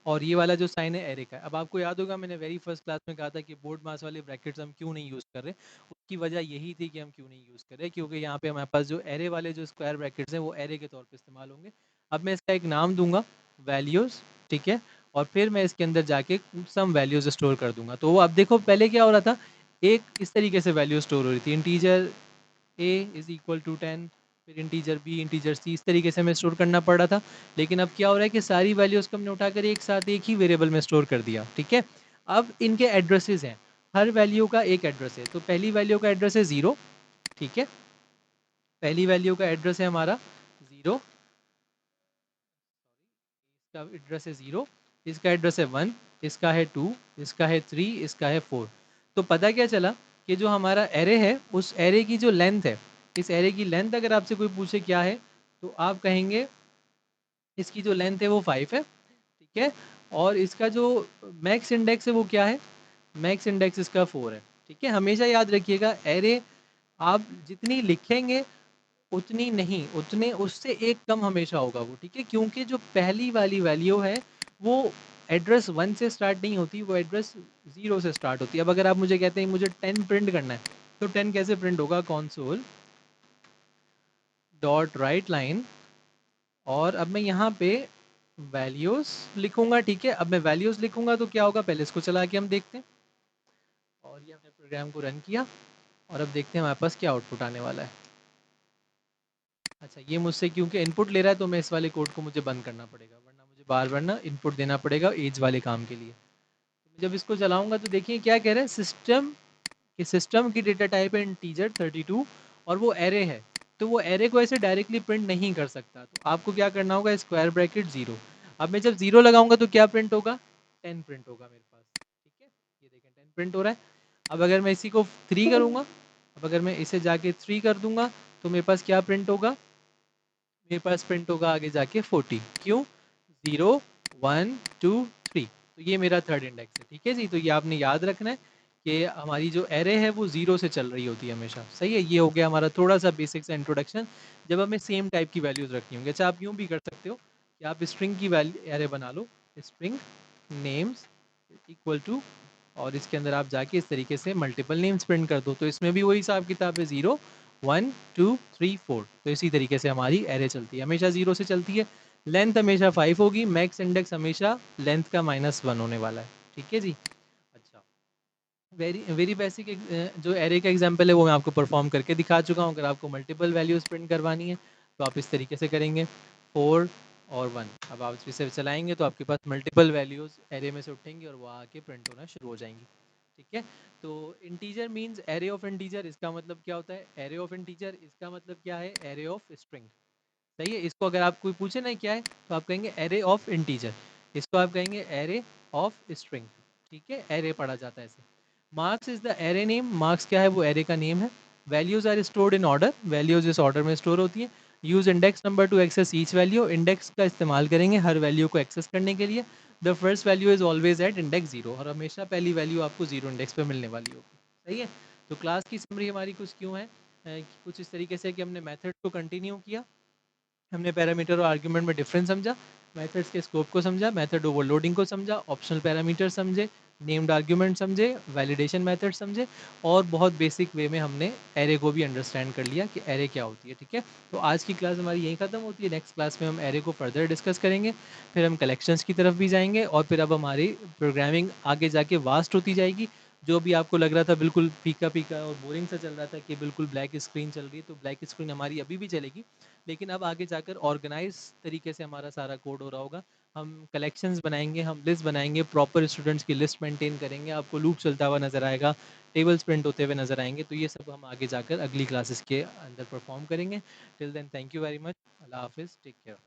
और ये वाला जो साइन है एरे का है। अब आपको याद होगा मैंने वेरी फर्स्ट क्लास में कहा था कि बोर्ड मास वाले ब्रैकेट्स हम क्यों नहीं यूज़ कर रहे। उसकी वजह यही थी कि हम क्यों नहीं यूज़ कर रहे, क्योंकि यहाँ पे हमारे पास जो एरे वाले जो स्क्वायर ब्रैकेट्स हैं वो एरे के तौर पे इस्तेमाल होंगे। अब मैं इसका एक नाम दूंगा वैल्यूज़, ठीक है, और फिर मैं इसके अंदर जाके सम वैल्यूज़ स्टोर कर दूंगा। तो वो अब देखो पहले क्या हो रहा था, एक इस तरीके से वैल्यू स्टोर हो रही थी, integer A is equal to 10, फिर इंटीजर बी, इंटीजर सी, इस तरीके से हमें स्टोर करना पड़ रहा था। लेकिन अब क्या हो रहा है कि सारी वैल्यूज़ को हमने उठाकर एक साथ एक ही वेरिएबल में स्टोर कर दिया, ठीक है। अब इनके एड्रेसेस हैं, हर वैल्यू का एक एड्रेस है। तो पहली वैल्यू का एड्रेस है 0, ठीक है। पहली वैल्यू का एड्रेस है हमारा 0, इसका एड्रेस है 0, इसका एड्रेस है 1, इसका है 2, इसका है 3, इसका है 4। तो पता क्या चला कि जो हमारा एरे है उस एरे की जो लेंथ है, इस एरे की लेंथ अगर आपसे कोई पूछे क्या है, तो आप कहेंगे इसकी जो लेंथ है वो 5 है, ठीक है। और इसका जो मैक्स इंडेक्स है वो क्या है? मैक्स इंडेक्स इसका 4 है, ठीक है। हमेशा याद रखिएगा एरे आप जितनी लिखेंगे उतनी नहीं, उतने उससे एक कम हमेशा होगा वो, ठीक है। क्योंकि जो पहली वाली वैल्यू है वो एड्रेस 1 से स्टार्ट नहीं होती, वो एड्रेस 0 से स्टार्ट होती है। अब अगर आप मुझे कहते हैं मुझे 10 प्रिंट करना है, तो 10 कैसे प्रिंट होगा? कॉन्सोल डॉट राइट लाइन, और अब मैं यहाँ पे वैल्यूज़ लिखूंगा, ठीक है। अब मैं वैल्यूज़ लिखूंगा तो क्या होगा, पहले इसको चला के हम देखते हैं। और ये हमने प्रोग्राम को रन किया, और अब देखते हैं हमारे पास क्या आउटपुट आने वाला है। अच्छा, ये मुझसे क्योंकि इनपुट ले रहा है तो मैं इस वाले कोड को मुझे बंद करना पड़ेगा, वरना मुझे बार-बार ना इनपुट देना पड़ेगा एज वाले काम के लिए। जब इसको चलाऊँगा तो देखिए क्या कह रहा है, सिस्टम की डेटा टाइप है इंटीजर 32 और वो एरे है। तो वो एरे को ऐसे डायरेक्टली प्रिंट नहीं कर सकता। तो आपको क्या करना होगा, स्क्वायर ब्रैकेट 0। अब मैं जब 0 लगाऊंगा तो क्या प्रिंट होगा, 10 प्रिंट होगा मेरे पास। ठीक है, ये देखें 10 प्रिंट हो रहा है। अब अगर मैं इसी को 3 करूंगा, अब अगर मैं इसे जाके 3 कर दूंगा तो मेरे पास क्या प्रिंट होगा, मेरे पास प्रिंट होगा आगे जाके 40। क्यों, 0 1 2 3। तो ये मेरा थर्ड इंडेक्स है। ठीक है जी, तो ये आपने याद रखना है कि हमारी जो एरे है वो 0 से चल रही होती है हमेशा। सही है, ये हो गया हमारा थोड़ा सा बेसिक सा इंट्रोडक्शन। जब हमें सेम टाइप की वैल्यूज रखनी होंगी, अच्छा आप यूँ भी कर सकते हो कि आप स्ट्रिंग की वैल्यू एरे बना लो, स्ट्रिंग नेम्स इक्वल टू, और इसके अंदर आप जाके इस तरीके से मल्टीपल नेम्स प्रिंट कर दो। तो इसमें भी वही हिसाब किताब है, 0 1 2 3 4। तो इसी तरीके से हमारी एरे चलती है, हमेशा 0 से चलती है। लेंथ हमेशा 5 होगी, मैक्स इंडेक्स हमेशा लेंथ का -1 होने वाला है। ठीक है जी। अच्छा, वेरी वेरी बेसिक जो एरे का एग्जांपल है वो मैं आपको परफॉर्म करके दिखा चुका हूँ। अगर आपको मल्टीपल वैल्यूज प्रिंट करवानी है तो आप इस तरीके से करेंगे, 4 और 1। अब आप इसे चलाएंगे तो आपके पास मल्टीपल वैल्यूज एरे में से उठेंगी और वो आके प्रिंट होना शुरू हो जाएंगी। ठीक है, तो integer means array of integer. इसका मतलब क्या होता है, एरे ऑफ इंटीजर इसका मतलब क्या है, एरे ऑफ स्ट्रिंग। सही है, इसको अगर आप कोई पूछे ना क्या है तो आप कहेंगे एरे ऑफ इंटीजर, इसको आप कहेंगे एरे ऑफ स्ट्रिंग। ठीक है, एरे पढ़ा जाता है ऐसे। Marks is the array name, marks क्या है, वो एरे का नेम है। Values are stored in order, values इस ऑर्डर में स्टोर होती है। Use index number to access each value, index का इस्तेमाल करेंगे हर वैल्यू को एक्सेस करने के लिए। The first value is always at index 0, और हमेशा पहली वैल्यू आपको 0 इंडेक्स पे मिलने वाली होगी। सही है, तो क्लास की समरी हमारी कुछ क्यों है, कुछ इस तरीके से कि हमने मेथड को कंटिन्यू किया, हमने पैरामीटर और आर्गुमेंट में डिफरेंस समझा, मेथड्स के स्कोप को समझा, मेथड ओवरलोडिंग को समझा, ऑप्शनल पैरामीटर समझे, नेम्ड आर्गुमेंट समझे, वैलिडेशन मेथड समझे, और बहुत बेसिक वे में हमने एरे को भी अंडरस्टैंड कर लिया कि एरे क्या होती है। ठीक है, तो आज की क्लास हमारी यहीं ख़त्म होती है। नेक्स्ट क्लास में हम एरे को फर्दर डिस्कस करेंगे, फिर हम कलेक्शंस की तरफ भी जाएंगे, और फिर अब हमारी प्रोग्रामिंग आगे जाके वास्ट होती जाएगी। जो भी आपको लग रहा था बिल्कुल फीका फीका और बोरिंग सा चल रहा था कि बिल्कुल ब्लैक स्क्रीन चल रही है, तो ब्लैक स्क्रीन हमारी अभी भी चलेगी, लेकिन अब आगे जाकर ऑर्गेनाइज तरीके से हमारा सारा कोड हो रहा होगा। हम कलेक्शंस बनाएंगे, हम लिस्ट बनाएंगे, प्रॉपर स्टूडेंट्स की लिस्ट मेंटेन करेंगे, आपको लूप चलता हुआ नजर आएगा, टेबल्स प्रिंट होते हुए नजर आएंगे। तो ये सब हम आगे जाकर अगली क्लासेस के अंदर परफॉर्म करेंगे। Till then thank you very much, अल्लाह हाफिज़, टेक केयर।